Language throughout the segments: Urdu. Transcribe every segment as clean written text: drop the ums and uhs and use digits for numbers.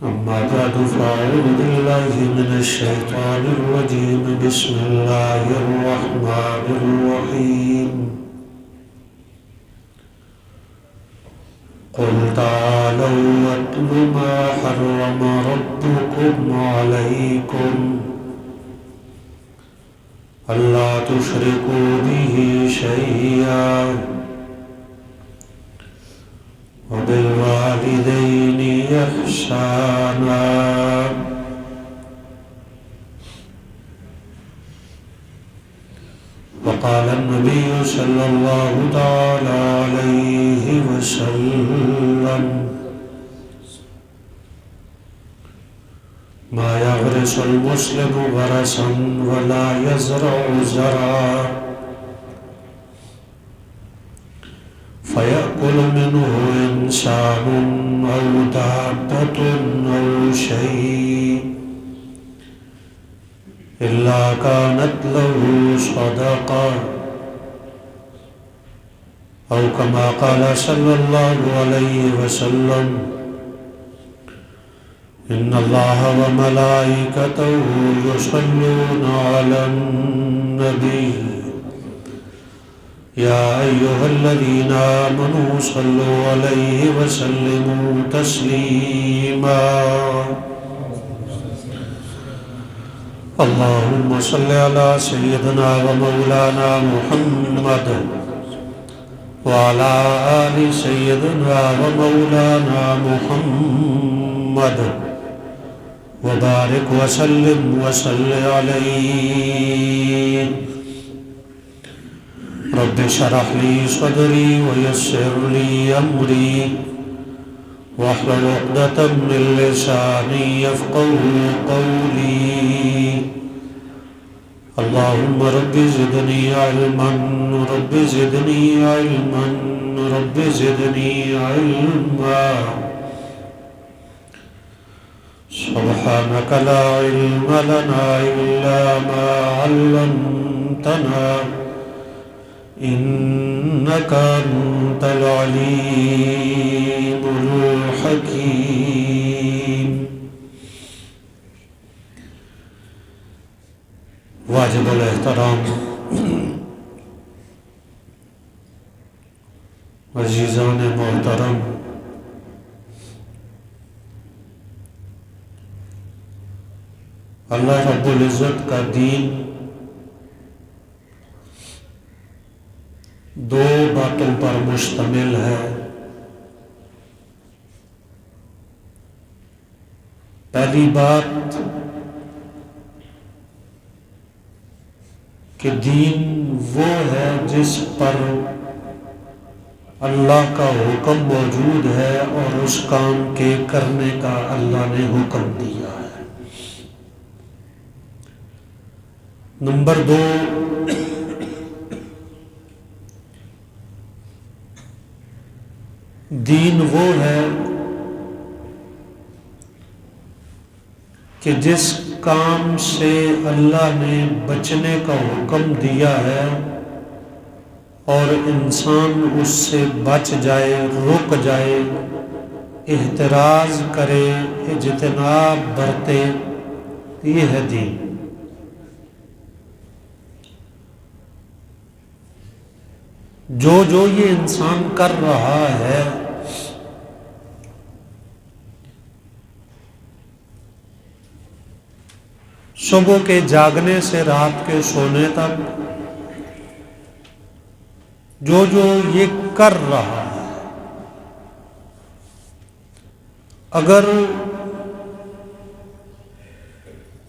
أما بعد فأعوذ بالله من الشيطان الرجيم بسم الله الرحمن الرحيم قل تعالوا أتل ما حرم ربكم عليكم ألا تشركوا به شيئا وبالوالدين إحسانا وقال النبي صلى الله تعالى عليه وسلم ما يغرس المسلم غرسا ولا يزرع زرعا فيأكل منه إنسان أو دابة أو شيء إلا كانت له صدقة أو كما قال صلى الله عليه وسلم إن الله وملائكته يصلون على النبي يا أيها الذين آمنوا صلوا عليه وسلموا تسليما اللهم صل على سيدنا ومولانا محمد وعلى آل سيدنا ومولانا محمد وبارك وسلم عليه رب اشرح لي صدري ويسر لي أمري واحلل عقدة من لساني يفقهوا قولي اللهم رب زدني علما رب زدني علما رب زدني علما سبحانك لا علم لنا إلا ما علمتنا إنك أنت العليم الحكيم واجب الاحترام عزیزان محترم، اللہ رب العزت کا دین دو باتوں پر مشتمل ہے۔ پہلی بات کہ دین وہ ہے جس پر اللہ کا حکم موجود ہے اور اس کام کے کرنے کا اللہ نے حکم دیا ہے۔ نمبر دو، دین وہ ہے کہ جس کام سے اللہ نے بچنے کا حکم دیا ہے اور انسان اس سے بچ جائے، رک جائے، احتراز کرے، اجتناب برتے، یہ ہے دین۔ جو یہ انسان کر رہا ہے صبح کے جاگنے سے رات کے سونے تک، جو یہ کر رہا ہے، اگر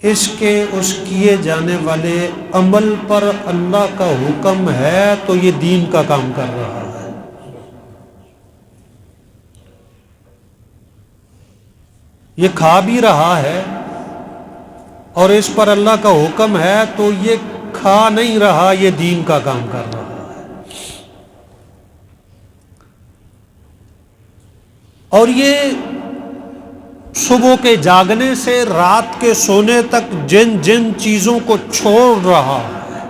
اس کیے جانے والے عمل پر اللہ کا حکم ہے تو یہ دین کا کام کر رہا ہے۔ یہ کھا بھی رہا ہے اور اس پر اللہ کا حکم ہے تو یہ کھا نہیں رہا، یہ دین کا کام کر رہا ہے۔ اور یہ صبح کے جاگنے سے رات کے سونے تک جن چیزوں کو چھوڑ رہا ہے،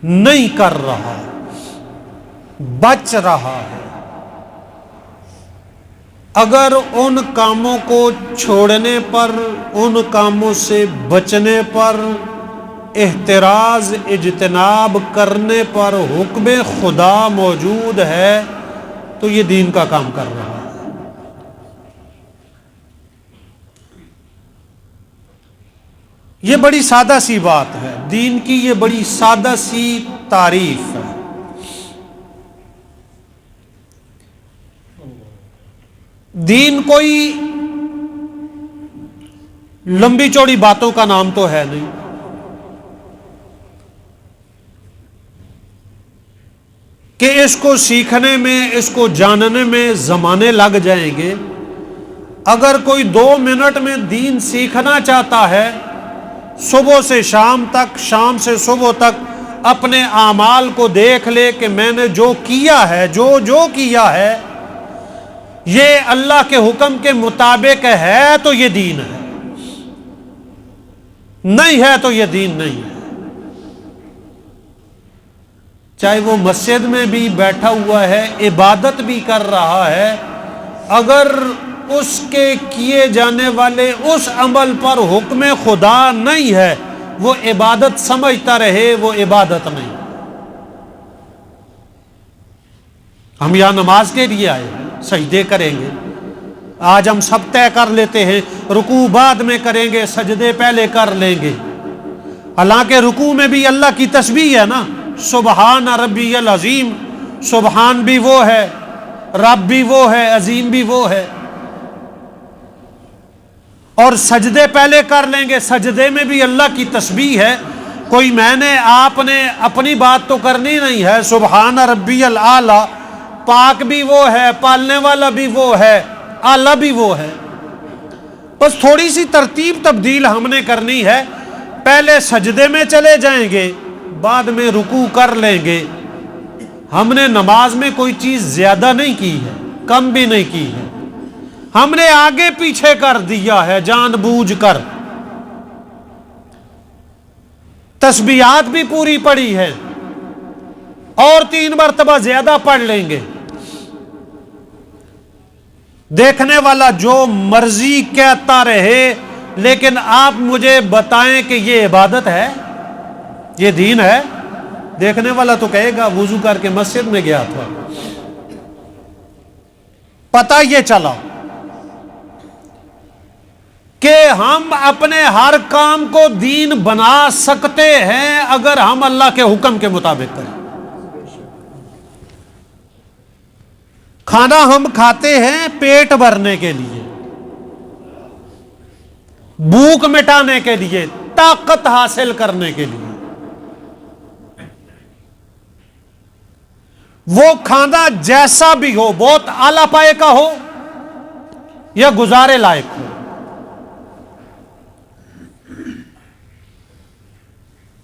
نہیں کر رہا، بچ رہا ہے، اگر ان کاموں کو چھوڑنے پر، ان کاموں سے بچنے پر، احتراز اجتناب کرنے پر حکم خدا موجود ہے تو یہ دین کا کام کر رہا ہے۔ یہ بڑی سادہ سی بات ہے، دین کی یہ بڑی سادہ سی تعریف ہے۔ دین کوئی لمبی چوڑی باتوں کا نام تو ہے نہیں، کہ اس کو سیکھنے میں، اس کو جاننے میں زمانے لگ جائیں گے۔ اگر کوئی 2 منٹ میں دین سیکھنا چاہتا ہے، صبح سے شام تک، شام سے صبح تک اپنے اعمال کو دیکھ لے کہ میں نے جو کیا ہے، جو کیا ہے یہ اللہ کے حکم کے مطابق ہے تو یہ دین ہے، نہیں ہے تو یہ دین نہیں ہے۔ چاہے وہ مسجد میں بھی بیٹھا ہوا ہے، عبادت بھی کر رہا ہے، اگر اس کے کیے جانے والے اس عمل پر حکم خدا نہیں ہے، وہ عبادت سمجھتا رہے، وہ عبادت نہیں۔ ہم یہاں نماز کے لیے آئے ہیں، سجدے کریں گے، آج ہم سب طے کر لیتے ہیں رکوع بعد میں کریں گے، سجدے پہلے کر لیں گے۔ حالانکہ رکوع میں بھی اللہ کی تسبیح ہے نا، سبحان ربی العظیم، سبحان بھی وہ ہے، رب بھی وہ ہے، عظیم بھی وہ ہے۔ اور سجدے پہلے کر لیں گے، سجدے میں بھی اللہ کی تسبیح ہے، کوئی میں نے آپ نے اپنی بات تو کرنی نہیں ہے۔ سبحان ربی الاعلی، پاک بھی وہ ہے، پالنے والا بھی وہ ہے، اعلیٰ بھی وہ ہے۔ بس تھوڑی سی ترتیب تبدیل ہم نے کرنی ہے، پہلے سجدے میں چلے جائیں گے، بعد میں رکوع کر لیں گے۔ ہم نے نماز میں کوئی چیز زیادہ نہیں کی ہے، کم بھی نہیں کی ہے، ہم نے آگے پیچھے کر دیا ہے جان بوجھ کر۔ تسبیحات بھی پوری پڑھی ہے اور 3 مرتبہ زیادہ پڑھ لیں گے۔ دیکھنے والا جو مرضی کہتا رہے، لیکن آپ مجھے بتائیں کہ یہ عبادت ہے، یہ دین ہے؟ دیکھنے والا تو کہے گا وضو کر کے مسجد میں گیا تھا۔ پتہ یہ چلا کہ ہم اپنے ہر کام کو دین بنا سکتے ہیں اگر ہم اللہ کے حکم کے مطابق کریں۔ کھانا ہم کھاتے ہیں پیٹ بھرنے کے لیے، بھوک مٹانے کے لیے، طاقت حاصل کرنے کے لیے۔ وہ کھانا جیسا بھی ہو، بہت اعلیٰ پائے کا ہو یا گزارے لائق ہو،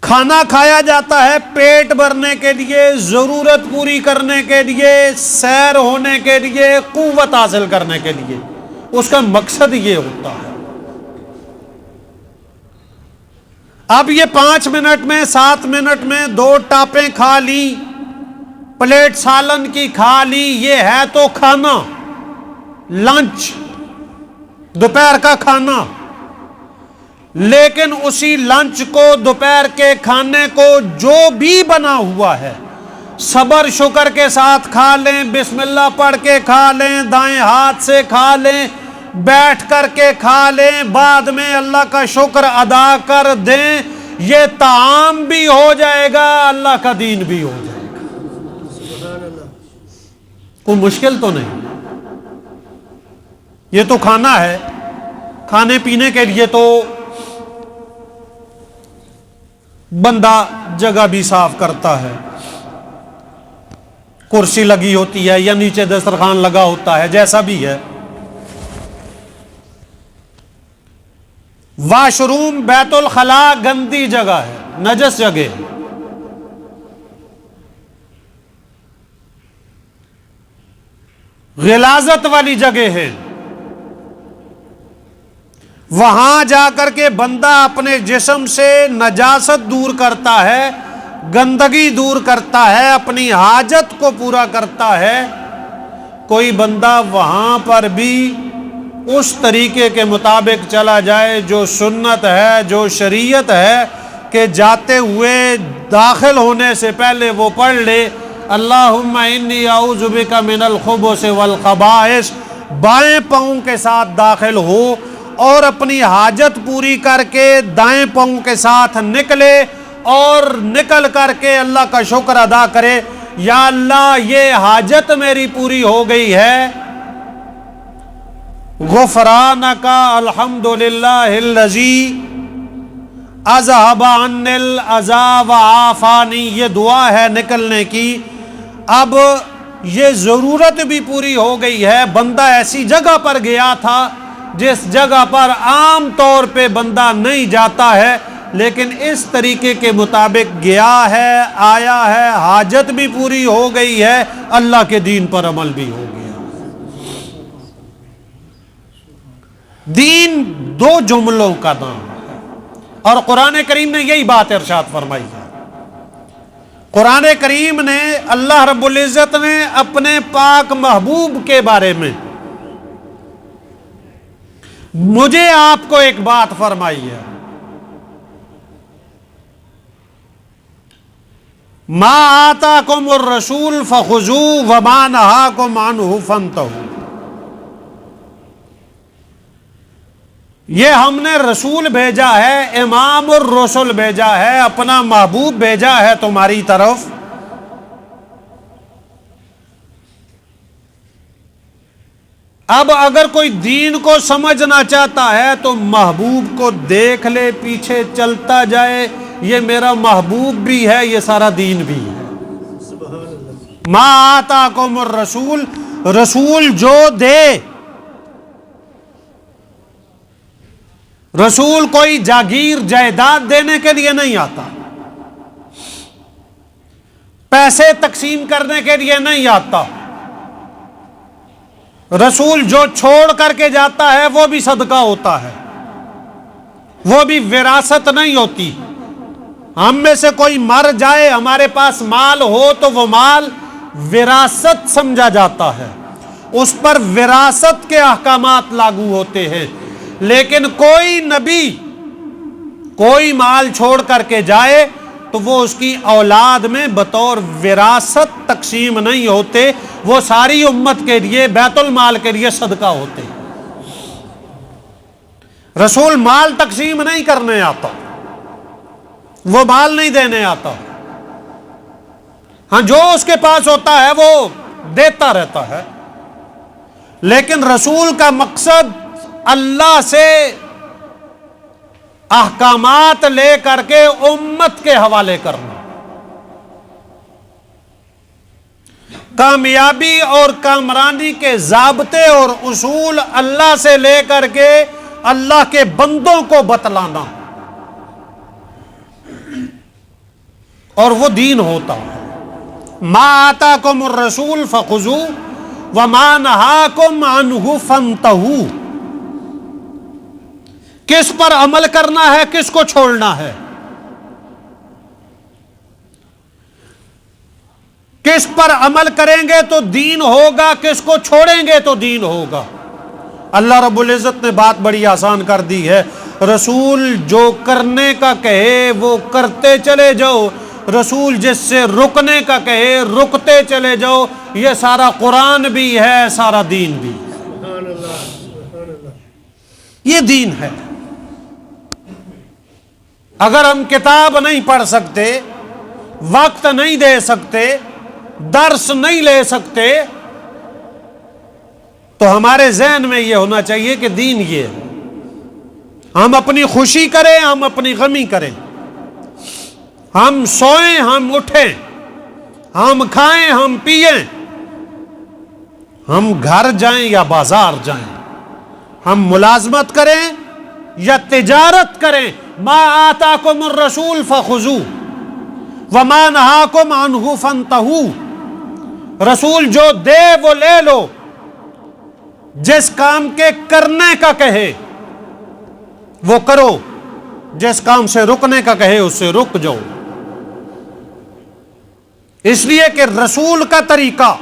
کھانا کھایا جاتا ہے پیٹ بھرنے کے لیے، ضرورت پوری کرنے کے لیے، سیر ہونے کے لیے، قوت حاصل کرنے کے لیے۔ اس کا مقصد یہ ہوتا ہے۔ اب یہ 5 منٹ میں، 7 منٹ میں 2 ٹاپیں کھا لی، پلیٹ سالن کی کھا لی، یہ ہے تو کھانا، لنچ، دوپہر کا کھانا۔ لیکن اسی لنچ کو، دوپہر کے کھانے کو جو بھی بنا ہوا ہے، صبر شکر کے ساتھ کھا لیں، بسم اللہ پڑھ کے کھا لیں، دائیں ہاتھ سے کھا لیں، بیٹھ کر کے کھا لیں، بعد میں اللہ کا شکر ادا کر دیں، یہ طعام بھی ہو جائے گا، اللہ کا دین بھی ہو جائے گا۔ کوئی مشکل تو نہیں، یہ تو کھانا ہے۔ کھانے پینے کے لیے تو بندہ جگہ بھی صاف کرتا ہے، کرسی لگی ہوتی ہے یا نیچے دسترخوان لگا ہوتا ہے، جیسا بھی ہے۔ واش روم، بیت الخلاء گندی جگہ ہے، نجس جگہ ہے۔ غلاظت والی جگہ ہے، وہاں جا کر کے بندہ اپنے جسم سے نجاست دور کرتا ہے، گندگی دور کرتا ہے، اپنی حاجت کو پورا کرتا ہے۔ کوئی بندہ وہاں پر بھی اس طریقے کے مطابق چلا جائے جو سنت ہے، جو شریعت ہے، کہ جاتے ہوئے داخل ہونے سے پہلے وہ پڑھ لے اللہم انی اعوذ بک من الخبث والخبائث، بائیں پاؤں کے ساتھ داخل ہو اور اپنی حاجت پوری کر کے دائیں پاؤں کے ساتھ نکلے اور نکل کر کے اللہ کا شکر ادا کرے، یا اللہ یہ حاجت میری پوری ہو گئی ہے، غفرانک الحمدللہ الذی اذہب عنی الاذی وعافانی، یہ دعا ہے نکلنے کی۔ اب یہ ضرورت بھی پوری ہو گئی ہے، بندہ ایسی جگہ پر گیا تھا جس جگہ پر عام طور پہ بندہ نہیں جاتا ہے، لیکن اس طریقے کے مطابق گیا ہے، آیا ہے، حاجت بھی پوری ہو گئی ہے، اللہ کے دین پر عمل بھی ہو گیا۔ دین دو جملوں کا نام ہے، اور قرآن کریم نے یہی بات ارشاد فرمائی ہے۔ قرآن کریم نے، اللہ رب العزت نے اپنے پاک محبوب کے بارے میں مجھے آپ کو ایک بات فرمائی ہے، ما آتاکم الرسول فخذوہ وما نہاکم عنہ فانتہوا۔ یہ ہم نے رسول بھیجا ہے، امام الرسل بھیجا ہے، اپنا محبوب بھیجا ہے تمہاری طرف، اب اگر کوئی دین کو سمجھنا چاہتا ہے تو محبوب کو دیکھ لے، پیچھے چلتا جائے، یہ میرا محبوب بھی ہے، یہ سارا دین بھی ہے۔ ما آتاکم الرسول، رسول جو دے، رسول کوئی جاگیر جائیداد دینے کے لیے نہیں آتا، پیسے تقسیم کرنے کے لیے نہیں آتا، رسول جو چھوڑ کر کے جاتا ہے وہ بھی صدقہ ہوتا ہے، وہ بھی وراثت نہیں ہوتی۔ ہم میں سے کوئی مر جائے، ہمارے پاس مال ہو تو وہ مال وراثت سمجھا جاتا ہے، اس پر وراثت کے احکامات لاگو ہوتے ہیں، لیکن کوئی نبی کوئی مال چھوڑ کر کے جائے تو وہ اس کی اولاد میں بطور وراثت تقسیم نہیں ہوتے، وہ ساری امت کے لیے، بیت المال کے لیے صدقہ ہوتے۔ رسول مال تقسیم نہیں کرنے آتا، وہ مال نہیں دینے آتا، ہاں جو اس کے پاس ہوتا ہے وہ دیتا رہتا ہے، لیکن رسول کا مقصد اللہ سے احکامات لے کر کے امت کے حوالے کرنا، کامیابی اور کامرانی کے ضابطے اور اصول اللہ سے لے کر کے اللہ کے بندوں کو بتلانا، اور وہ دین ہوتا ہے۔ ما آتاکم الرسول فخذوہ وما نہاکم عنہ فانتہوا، کس پر عمل کرنا ہے، کس کو چھوڑنا ہے، کس پر عمل کریں گے تو دین ہوگا، کس کو چھوڑیں گے تو دین ہوگا۔ اللہ رب العزت نے بات بڑی آسان کر دی ہے، رسول جو کرنے کا کہے وہ کرتے چلے جاؤ، رسول جس سے رکنے کا کہے رکتے چلے جاؤ، یہ سارا قرآن بھی ہے، سارا دین بھی ہے، یہ دین ہے۔ اگر ہم کتاب نہیں پڑھ سکتے، وقت نہیں دے سکتے، درس نہیں لے سکتے، تو ہمارے ذہن میں یہ ہونا چاہیے کہ دین یہ ہے، ہم اپنی خوشی کریں، ہم اپنی غمی کریں، ہم سوئیں، ہم اٹھیں، ہم کھائیں، ہم پئیں، ہم گھر جائیں یا بازار جائیں، ہم ملازمت کریں یا تجارت کریں، ما آتاکم الرسول فخذوہ وما نہاکم عنہ فانتہوا، رسول جو دے وہ لے لو، جس کام کے کرنے کا کہے وہ کرو، جس کام سے رکنے کا کہے اس سے رک جاؤ، اس لیے کہ رسول کا طریقہ،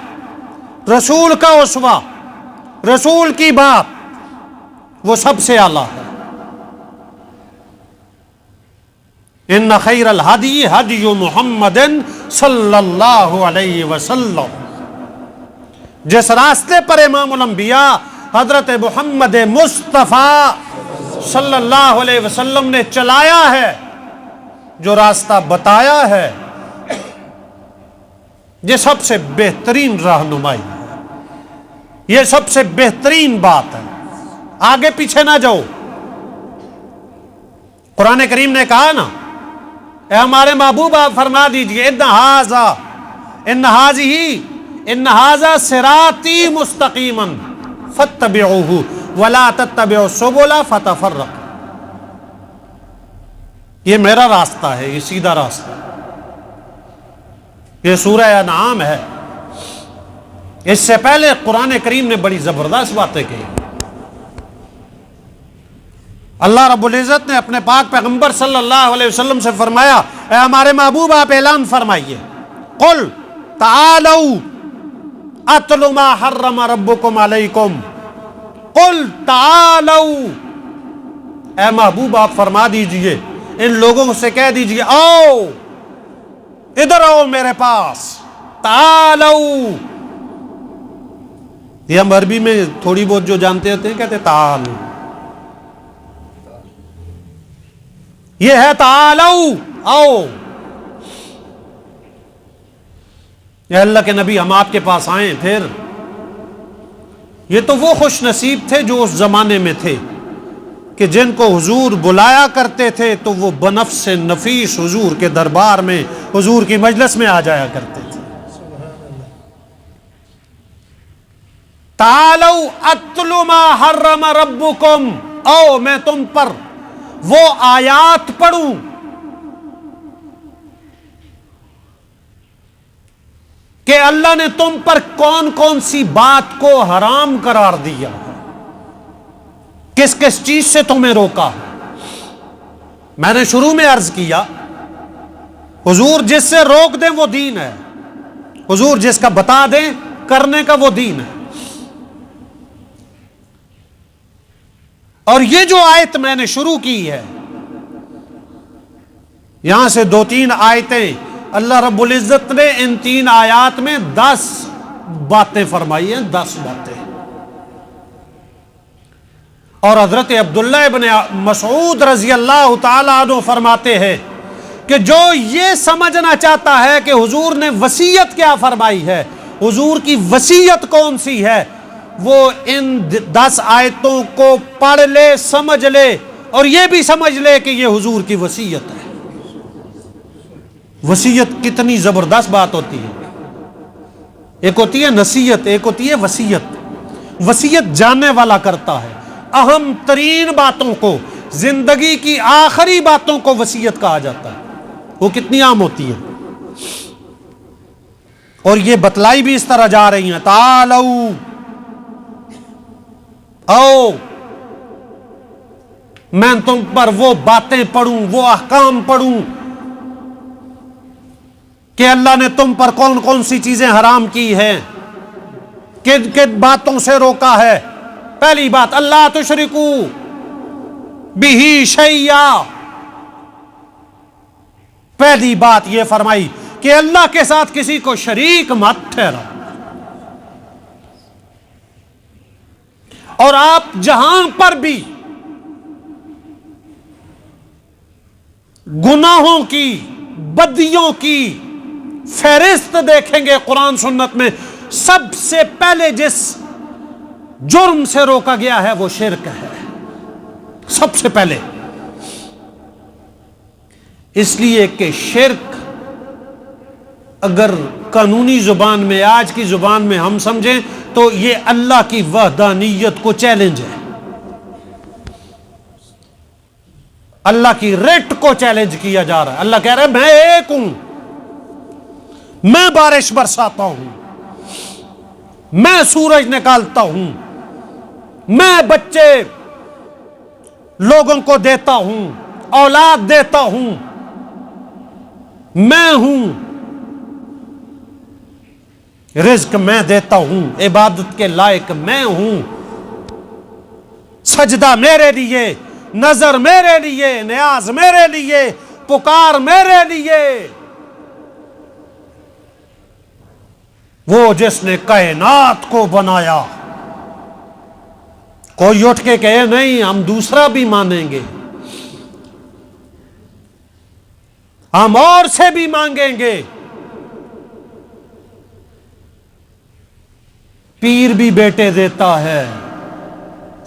رسول کا اسوہ، رسول کی بات وہ سب سے اعلیٰ ہے۔ ان خیر الہدی ہدی محمد صلی اللہ علیہ وسلم، جس راستے پر امام الانبیاء حضرت محمد مصطفیٰ صلی اللہ علیہ وسلم نے چلایا ہے، جو راستہ بتایا ہے، یہ سب سے بہترین رہنمائی ہے، یہ سب سے بہترین بات ہے۔ آگے پیچھے نہ جاؤ۔ قرآن کریم نے کہا نا، اے ہمارے محبوب آپ فرما دیجئے ان ھذا صراطی مستقیما فاتبعوہ ولا تتبعوا السبل فتفرق، یہ میرا راستہ ہے، یہ سیدھا راستہ ہے۔ یہ سورہ انعام ہے۔ اس سے پہلے قرآن کریم نے بڑی زبردست باتیں کہی۔ اللہ رب العزت نے اپنے پاک پیغمبر صلی اللہ علیہ وسلم سے فرمایا، اے ہمارے محبوب آپ اعلان فرمائیے، قل تعالوا اتل ما حرم ربکم علیکم، قل تعالوا، اے محبوب آپ فرما دیجئے، ان لوگوں سے کہہ دیجئے آؤ، ادھر آؤ میرے پاس، تعالوا۔ یہ ہم عربی میں تھوڑی بہت جو جانتے ہوتے ہیں کہتے ہیں تعال، یہ ہے تعالوا، آؤ۔ یا اللہ کے نبی ہم آپ کے پاس آئیں، پھر یہ تو وہ خوش نصیب تھے جو اس زمانے میں تھے کہ جن کو حضور بلایا کرتے تھے تو وہ بنفس نفیس حضور کے دربار میں، حضور کی مجلس میں آ جایا کرتے تھے۔ تعالوا اتل ما حرم ربکم، آؤ میں تم پر وہ آیات پڑھوں کہ اللہ نے تم پر کون کون سی بات کو حرام قرار دیا، کس کس چیز سے تمہیں روکا۔ میں نے شروع میں عرض کیا، حضور جس سے روک دیں وہ دین ہے، حضور جس کا بتا دیں کرنے کا وہ دین ہے۔ اور یہ جو آیت میں نے شروع کی ہے، یہاں سے 2-3 آیتیں اللہ رب العزت نے ان 3 آیات میں 10 باتیں فرمائی ہیں، 10 باتیں۔ اور حضرت عبداللہ ابن مسعود رضی اللہ تعالیٰ عنہ فرماتے ہیں کہ جو یہ سمجھنا چاہتا ہے کہ حضور نے وصیت کیا فرمائی ہے، حضور کی وصیت کون سی ہے، وہ ان 10 آیتوں کو پڑھ لے، سمجھ لے، اور یہ بھی سمجھ لے کہ یہ حضور کی وصیت ہے۔ وصیت کتنی زبردست بات ہوتی ہے۔ ایک ہوتی ہے نصیحت، ایک ہوتی ہے وصیت۔ وصیت جاننے والا کرتا ہے، اہم ترین باتوں کو، زندگی کی آخری باتوں کو وصیت کہا جاتا ہے۔ وہ کتنی عام ہوتی ہے، اور یہ بتلائی بھی اس طرح جا رہی ہیں، تعالوا، آؤ میں تم پر وہ باتیں پڑھوں، وہ احکام پڑھوں کہ اللہ نے تم پر کون کون سی چیزیں حرام کی ہیں، کن کن باتوں سے روکا ہے۔ پہلی بات، اللہ تشرکو بہ شیئا، پہلی بات یہ فرمائی کہ اللہ کے ساتھ کسی کو شریک مت ٹھہراؤ۔ اور آپ جہاں پر بھی گناہوں کی، بدیوں کی فہرست دیکھیں گے قرآن سنت میں، سب سے پہلے جس جرم سے روکا گیا ہے وہ شرک ہے، سب سے پہلے۔ اس لیے کہ شرک اگر قانونی زبان میں، آج کی زبان میں ہم سمجھیں تو یہ اللہ کی وحدانیت کو چیلنج ہے، اللہ کی ریٹ کو چیلنج کیا جا رہا ہے۔ اللہ کہہ رہا ہے میں ایک ہوں، میں بارش برساتا ہوں، میں سورج نکالتا ہوں، میں بچے لوگوں کو دیتا ہوں، اولاد دیتا ہوں، میں ہوں۔ رزق میں دیتا ہوں، عبادت کے لائق میں ہوں، سجدہ میرے لیے، نظر میرے لیے، نیاز میرے لیے، پکار میرے لیے۔ وہ جس نے کائنات کو بنایا، کوئی اٹھ کے کہے نہیں ہم دوسرا بھی مانیں گے، ہم اور سے بھی مانگیں گے، پیر بھی بیٹے دیتا ہے،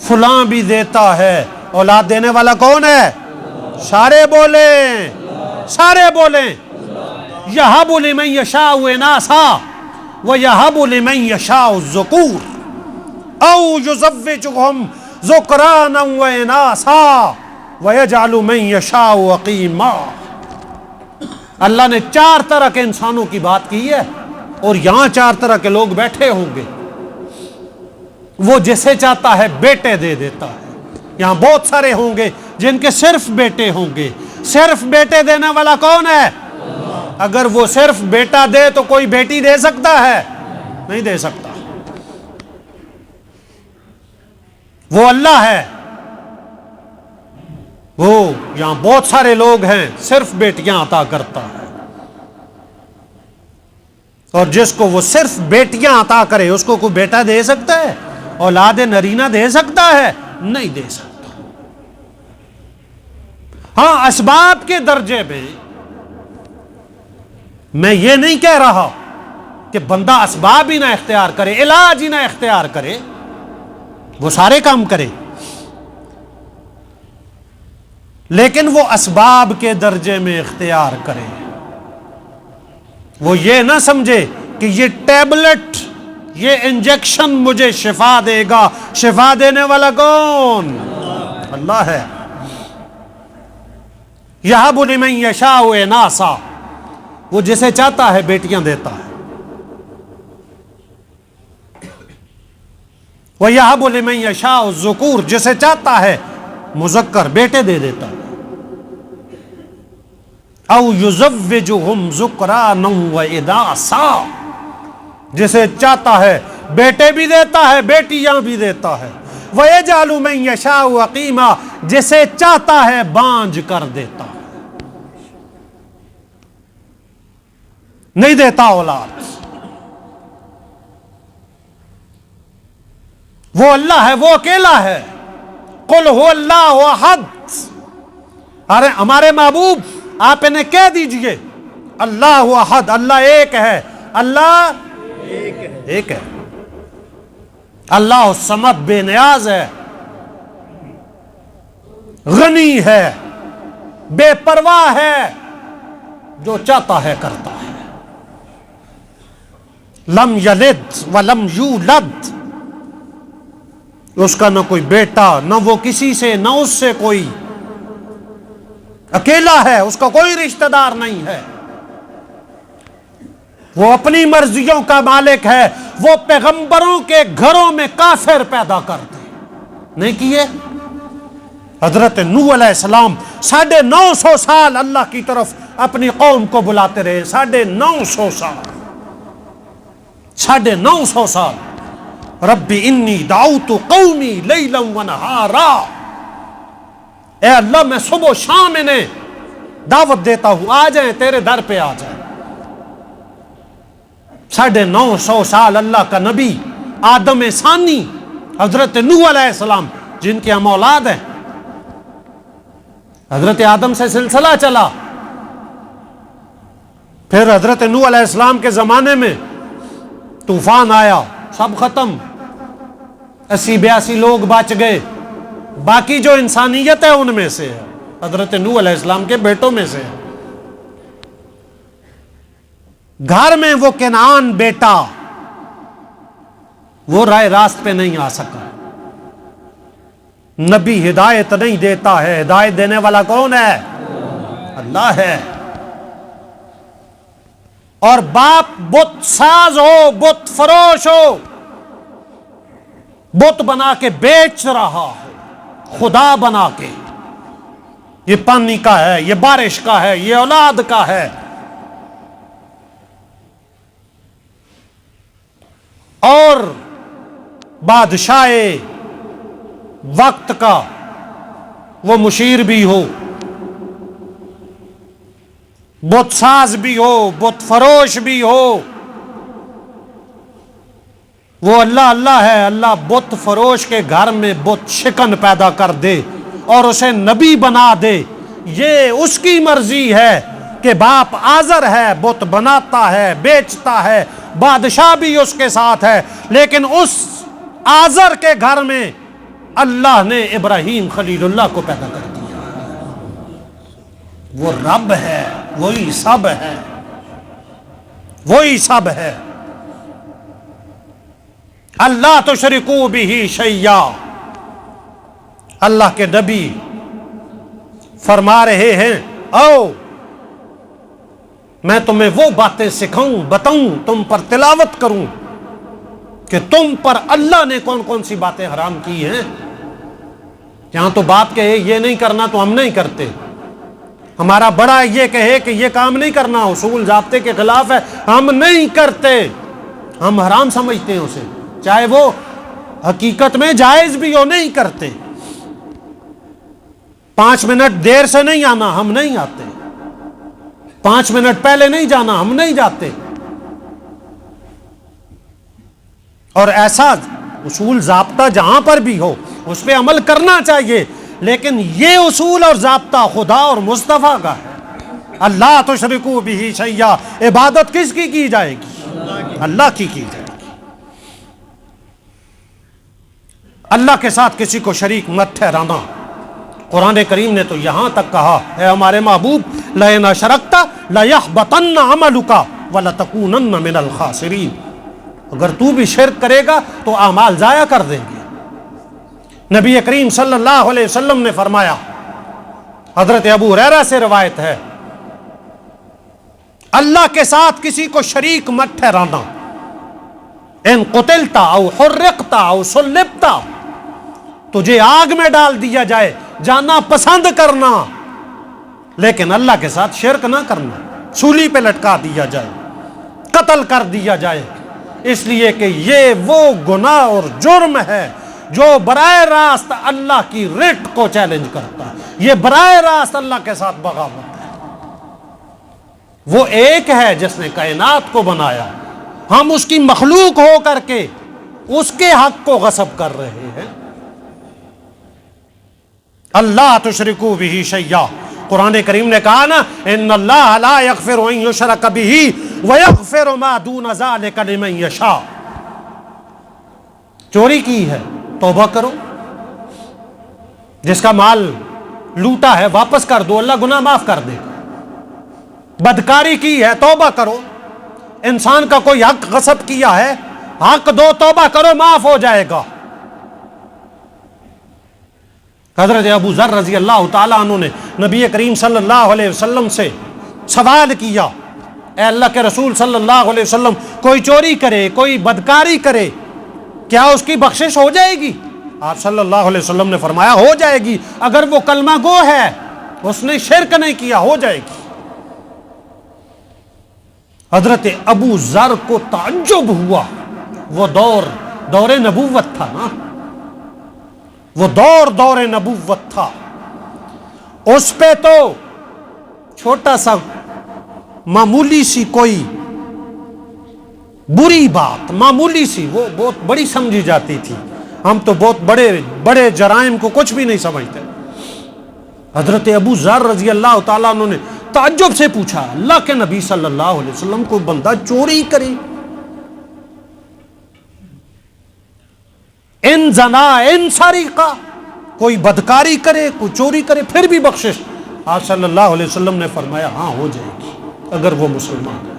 فلاں بھی دیتا ہے، اولاد دینے والا کون ہے؟ سارے بولیں، سارے بولیں، یہب لمن یشاء اناثا ویہب لمن یشاء الذکور او یزوجہم ذکرانا واناثا ویجعل من یشاء عقیما۔ اللہ نے 4 طرح کے انسانوں کی بات کی ہے، اور یہاں 4 طرح کے لوگ بیٹھے ہوں گے۔ وہ جسے چاہتا ہے بیٹے دے دیتا ہے۔ یہاں بہت سارے ہوں گے جن کے صرف بیٹے ہوں گے۔ صرف بیٹے دینے والا کون ہے؟ اگر وہ صرف بیٹا دے تو کوئی بیٹی دے سکتا ہے؟ نہیں دے سکتا، وہ اللہ ہے۔ وہ یہاں بہت سارے لوگ ہیں صرف بیٹیاں عطا کرتا ہے، اور جس کو وہ صرف بیٹیاں عطا کرے اس کو کوئی بیٹا دے سکتا ہے؟ اولاد نرینہ دے سکتا ہے؟ نہیں دے سکتا۔ ہاں اسباب کے درجے میں یہ نہیں کہہ رہا کہ بندہ اسباب ہی نہ اختیار کرے، علاج ہی نہ اختیار کرے، وہ سارے کام کرے، لیکن وہ اسباب کے درجے میں اختیار کرے۔ وہ یہ نہ سمجھے کہ یہ ٹیبلٹ، یہ انجیکشن مجھے شفا دے گا۔ شفا دینے والا کون؟ اللہ ہے۔ یہب لمن یشاء اناثا، وہ جسے چاہتا ہے بیٹیاں دیتا ہے۔ وَيَهَبُ لِمَن يَشَاءُ الذُّكُورَ، جسے چاہتا ہے مذکر بیٹے دے دیتا ہے۔ اَوْ يُزَوِّجُهُمْ ذُكْرَانًا وَإِنَاثًا، جسے چاہتا ہے بیٹے بھی دیتا ہے بیٹیاں بھی دیتا ہے۔ وَيَجْعَلُ مَن يَشَاءُ عَقِيمًا، جسے چاہتا ہے بانجھ کر دیتا ہے، نہیں دیتا اولاد۔ وہ اللہ ہے، وہ اکیلا ہے۔ قل هو اللہ احد، ارے ہمارے محبوب آپ انہیں کہہ دیجئے اللہ احد، اللہ ایک ہے، اللہ ایک ہے، اللہ الصمد بے نیاز ہے، غنی ہے، بے پرواہ ہے، جو چاہتا ہے کرتا ہے۔ لم یلد ولم یولد، اس کا نہ کوئی بیٹا، نہ وہ کسی سے، نہ اس سے کوئی، اکیلا ہے، اس کا کوئی رشتہ دار نہیں ہے۔ وہ اپنی مرضیوں کا مالک ہے۔ وہ پیغمبروں کے گھروں میں کافر پیدا کرتے نہیں کیے۔ حضرت نوح علیہ السلام 950 سال اللہ کی طرف اپنی قوم کو بلاتے رہے، 950 سال، 950 سال۔ رب انی دعوت قومی لیلا ونہارا، اے اللہ میں صبح و شام انہیں دعوت دیتا ہوں، آ جائیں تیرے در پہ آ جائیں۔ 950 سال اللہ کا نبی آدم ثانی حضرت نوح علیہ السلام، جن کے ہم اولاد ہیں، حضرت آدم سے سلسلہ چلا، پھر حضرت نوح علیہ السلام کے زمانے میں طوفان آیا، سب ختم، 80-82 لوگ بچ گئے، باقی جو انسانیت ہے ان میں سے ہے، حضرت نوح علیہ السلام کے بیٹوں میں سے ہے۔ گھر میں وہ کنعان بیٹا، وہ رائے راست پہ نہیں آ سکا۔ نبی ہدایت نہیں دیتا ہے، ہدایت دینے والا کون ہے؟ اللہ ہے۔ اور باپ بت ساز ہو، بت فروش ہو، بت بنا کے بیچ رہا ہے، خدا بنا کے، یہ پانی کا ہے، یہ بارش کا ہے، یہ اولاد کا ہے، اور بادشاہ وقت کا وہ مشیر بھی ہو، بت ساز بھی ہو، بت فروش بھی ہو، وہ اللہ اللہ ہے، اللہ بت فروش کے گھر میں بت شکن پیدا کر دے اور اسے نبی بنا دے، یہ اس کی مرضی ہے کہ باپ آزر ہے، بت بناتا ہے، بیچتا ہے، بادشاہ بھی اس کے ساتھ ہے، لیکن اس آزر کے گھر میں اللہ نے ابراہیم خلیل اللہ کو پیدا کر دیا۔ وہ رب ہے، وہی سب ہے، وہی سب ہے۔ اللہ تشرکوا بہ شیئا، اللہ کے نبی فرما رہے ہیں آؤ میں تمہیں وہ باتیں سکھاؤں، بتاؤں، تم پر تلاوت کروں کہ تم پر اللہ نے کون کون سی باتیں حرام کی ہیں۔ یہاں تو بات کہے یہ نہیں کرنا تو ہم نہیں کرتے، ہمارا بڑا یہ کہے کہ یہ کام نہیں کرنا، اصول ضابطے کے خلاف ہے، ہم نہیں کرتے، ہم حرام سمجھتے ہیں اسے، چاہے وہ حقیقت میں جائز بھی ہو، نہیں کرتے۔ 5 منٹ دیر سے نہیں آنا، ہم نہیں آتے، 5 منٹ پہلے نہیں جانا، ہم نہیں جاتے۔ اور ایسا اصول ضابطہ جہاں پر بھی ہو اس پہ عمل کرنا چاہیے، لیکن یہ اصول اور ضابطہ خدا اور مصطفیٰ کا ہے۔ اللہ تشرکوا بہ شیئا، عبادت کس کی جائے گی؟ اللہ کی جائے گی۔ اللہ کے ساتھ کسی کو شریک مت ٹھہرانا۔ قرآن کریم نے تو یہاں تک کہا ہے ہمارے محبوب لئن اشرکت لیحبطن عملک ولتکونن من الخاسرین، اگر تو بھی شرک کرے گا تو اعمال ضائع کر دیں گے۔ نبی کریم صلی اللہ علیہ وسلم نے فرمایا، حضرت ابو ہریرہ سے روایت ہے، اللہ کے ساتھ کسی کو شریک مت ٹھہرانا۔ ان قتلت او حرقت او صلبت، تجھے آگ میں ڈال دیا جائے، جانا پسند کرنا، لیکن اللہ کے ساتھ شرک نہ کرنا، سولی پہ لٹکا دیا جائے، قتل کر دیا جائے، اس لیے کہ یہ وہ گناہ اور جرم ہے جو براہ راست اللہ کی رٹ کو چیلنج کرتا ہے، یہ براہ راست اللہ کے ساتھ بغاوت ہے۔ وہ ایک ہے جس نے کائنات کو بنایا، ہم اس کی مخلوق ہو کر کے اس کے حق کو غصب کر رہے ہیں۔ اللہ تشرکوا بہ شیئا، قرآن کریم نے کہا نا ان اللہ لا یغفر ان یشرک بہ ویغفر ما دون ذلک لمن یشاء۔ چوری کی ہے توبہ کرو، جس کا مال لوٹا ہے واپس کر دو، اللہ گناہ معاف کر دے گا۔ بدکاری کی ہے توبہ کرو، انسان کا کوئی حق غصب کیا ہے حق دو، توبہ کرو، معاف ہو جائے گا۔ حضرت ابو ذر رضی اللہ تعالیٰ عنہ نے نبی کریم صلی اللہ علیہ وسلم سے سوال کیا، اے اللہ کے رسول صلی اللہ علیہ وسلم، کوئی چوری کرے، کوئی بدکاری کرے، کیا اس کی بخشش ہو جائے گی؟ آپ صلی اللہ علیہ وسلم نے فرمایا ہو جائے گی، اگر وہ کلمہ گو ہے، اس نے شرک نہیں کیا، ہو جائے گی۔ حضرت ابو ذر کو تعجب ہوا، وہ دور نبوت تھا نا، وہ دور نبوت تھا، اس پہ تو چھوٹا سا معمولی سی کوئی بری بات، معمولی سی، وہ بہت بڑی سمجھی جاتی تھی، ہم تو بہت بڑے جرائم کو کچھ بھی نہیں سمجھتے۔ حضرت ابو ذر رضی اللہ تعالیٰ عنہ نے تعجب سے پوچھا، اللہ کے نبی صلی اللہ علیہ وسلم، کوئی بندہ چوری کرے، ان زنا ان سرقہ، کوئی بدکاری کرے، کوئی چوری کرے، پھر بھی بخشش؟ آپ صلی اللہ علیہ وسلم نے فرمایا ہاں ہو جائے گی اگر وہ مسلمان ہے۔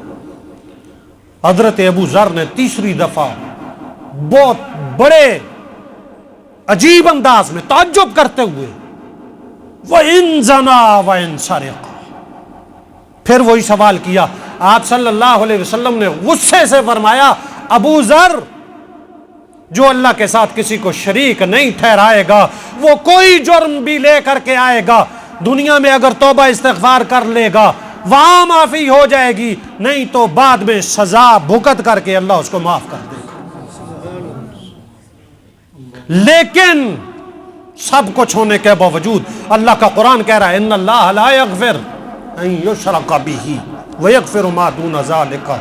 حضرت ابو ذر نے تیسری دفعہ بہت بڑے عجیب انداز میں تعجب کرتے ہوئے وَإِن زَنَا وَإِن سَرِقَ، پھر وہی سوال کیا۔ آپ صلی اللہ علیہ وسلم نے غصے سے فرمایا، ابو ذر، جو اللہ کے ساتھ کسی کو شریک نہیں ٹھہرائے گا، وہ کوئی جرم بھی لے کر کے آئے گا، دنیا میں اگر توبہ استغفار کر لے گا وہاں معافی ہو جائے گی، نہیں تو بعد میں سزا بھگت کر کے اللہ اس کو معاف کر دے گا۔ لیکن سب کچھ ہونے کے باوجود اللہ کا قرآن کہہ رہا ہے ان اللہ لا یغفر ان یشرک بہ ویغفر ما دون ذلک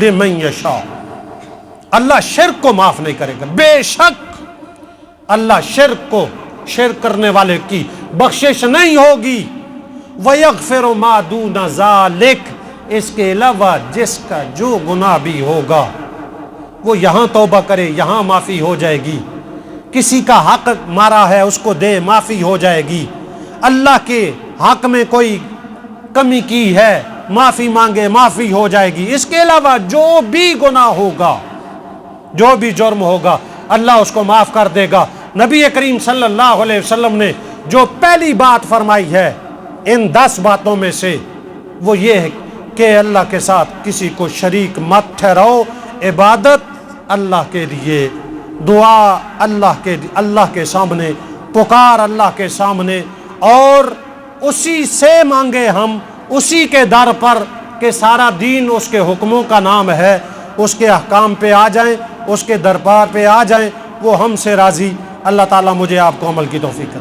لمن یشاء. اللہ شرک کو معاف نہیں کرے گا. بے شک اللہ شرک کرنے والے کی بخشش نہیں ہوگی. ویغفر ما دون ذلک، اس کے علاوہ جس کا جو گناہ بھی ہوگا وہ یہاں توبہ کرے یہاں معافی ہو جائے گی. کسی کا حق مارا ہے اس کو دے معافی ہو جائے گی. اللہ کے حق میں کوئی کمی کی ہے معافی مانگے معافی ہو جائے گی. اس کے علاوہ جو بھی گناہ ہوگا جو بھی جرم ہوگا اللہ اس کو معاف کر دے گا. نبی کریم صلی اللہ علیہ وسلم نے جو پہلی بات فرمائی ہے ان 10 باتوں میں سے وہ یہ ہے کہ اللہ کے ساتھ کسی کو شریک مت ٹھہراؤ. عبادت اللہ کے لیے، دعا اللہ کے سامنے، پکار اللہ کے سامنے، اور اسی سے مانگے ہم اسی کے در پر کہ سارا دین اس کے حکموں کا نام ہے. اس کے احکام پہ آ جائیں، اس کے دربار پہ آ جائیں، وہ ہم سے راضی. اللہ تعالیٰ مجھے آپ کو عمل کی توفیق عطا